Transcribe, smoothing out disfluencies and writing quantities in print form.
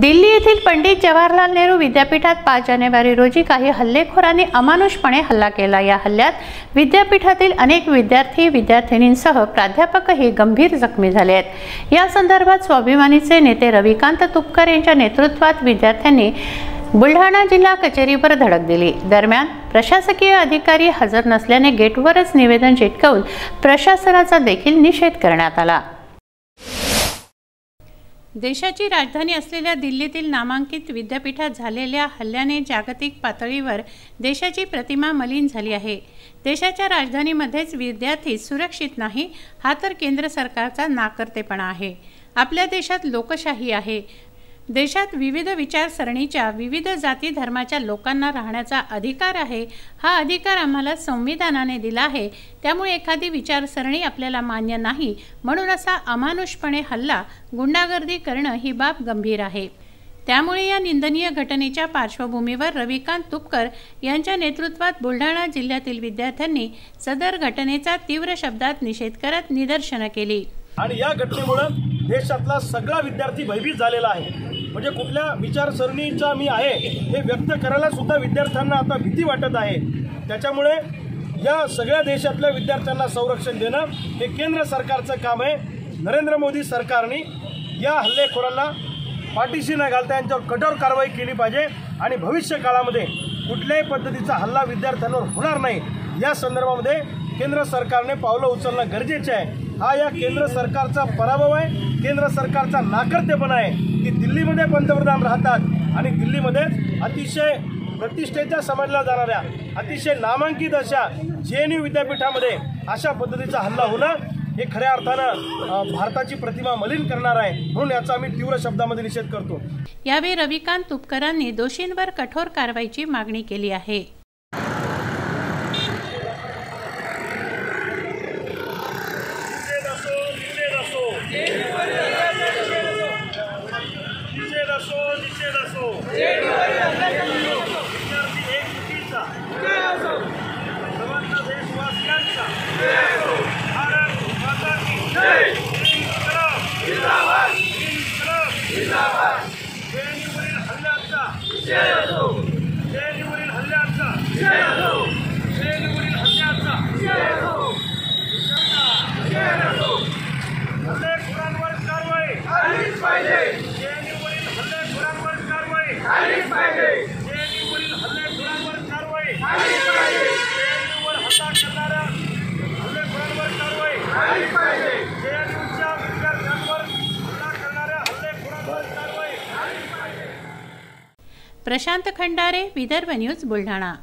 दिल्ली येथील पंडित जवाहरलाल नेहरू विद्यापीठात 5 जानेवारी रोजी काही हल्लेखोरांनी अमानुषपणे हल्ला केला। या हल्ल्यात विद्यापीठातील अनेक विद्यार्थिनींसह प्राध्यापकही गंभीर जखमी झाले आहेत। या संदर्भात स्वाभिमानीचे नेते रविकांत तुपकर यांच्या नेतृत्वात विद्यार्थ्यांनी बुलढाणा जिल्हा कचेरीवर धडक दिली। दरम्यान प्रशासकीय अधिकारी हजर नसल्याने गेटवरच निवेदन चिटकवून प्रशासनाचा देखील निषेध करण्यात आला। देशाची राजधानी असलेल्या दिल्लीतील नामांकित विद्यापीठात झालेल्या हल्ल्याने जागतिक पातळीवर देशाची प्रतिमा मलिन झाली आहे। देशाच्या राजधानीमध्येच विद्यार्थी सुरक्षित नाही, हा तर केंद्र सरकारचा नाकर्तेपणा आहे। आपल्या देशात लोकशाही आहे। देशात विविध विचारसरणीच्या, विविध जाती धर्माच्या लोकांना राहण्याचा अधिकार आहे। हा अधिकार आम्हाला संविधानाने दिला आहे। त्यामुळे एखादी विचारसरणी आपल्याला मान्य नाही म्हणून असा अमानुषपणे हल्ला, गुंडागर्दी करणं ही बाब गंभीर आहे। त्यामुळे या निंदनीय घटनेच्या पार्श्वभूमीवर रविकांत तुपकर यांच्या नेतृत्वात बुलढाणा जिल्ह्यातील विद्यार्थ्यांनी सदर घटनेचा तीव्र शब्दात निषेध करत निदर्शनं केली। आणि या घटनेमुळे देशातला सगळा विद्यार्थी भयभीत झालेला आहे। म्हणजे कुठल्या विचारसरणीचा मी आहे हे व्यक्त करायला सुद्धा विद्यार्थ्यांना आता भीती वाटत आहे। त्याच्यामुळे या सगळ्या देशातल्या विद्यार्थ्यांना संरक्षण देणं हे केंद्र सरकारचं काम आहे। नरेंद्र मोदी सरकारने या हल्लेखोरांना पाठीशी न घालता यांच्यावर कठोर कारवाई केली पाहिजे आणि भविष्य काळामध्ये कुठल्याही पद्धतीचा हल्ला विद्यार्थ्यांवर होणार नाही या संदर्भामध्ये केंद्र सरकारने पावलं उचलणं गरजेचे आहे। हा या केंद्र सरकारचा पराभव आहे, केंद्र सरकारचा नाकर्तेपणा आहे की दिल्लीमध्ये पंतप्रधान राहतात आणि दिल्लीमध्ये अतिशय प्रतिष्ठेच्या समजल्या जाणाऱ्या अतिशय नामांकित अशा JNU विद्यापीठामध्ये अशा पद्धतीचा हल्ला होणं हे खऱ्या अर्थानं भारताची प्रतिमा मलिन करणार आहे। म्हणून याचा आम्ही तीव्र शब्दामध्ये निषेध करतो। यावेळी रविकांत तुपकरांनी दोषींवर कठोर कारवाईची मागणी केली आहे। प्रशांत खंडारे, विदर्भ न्यूज, बुलढाणा।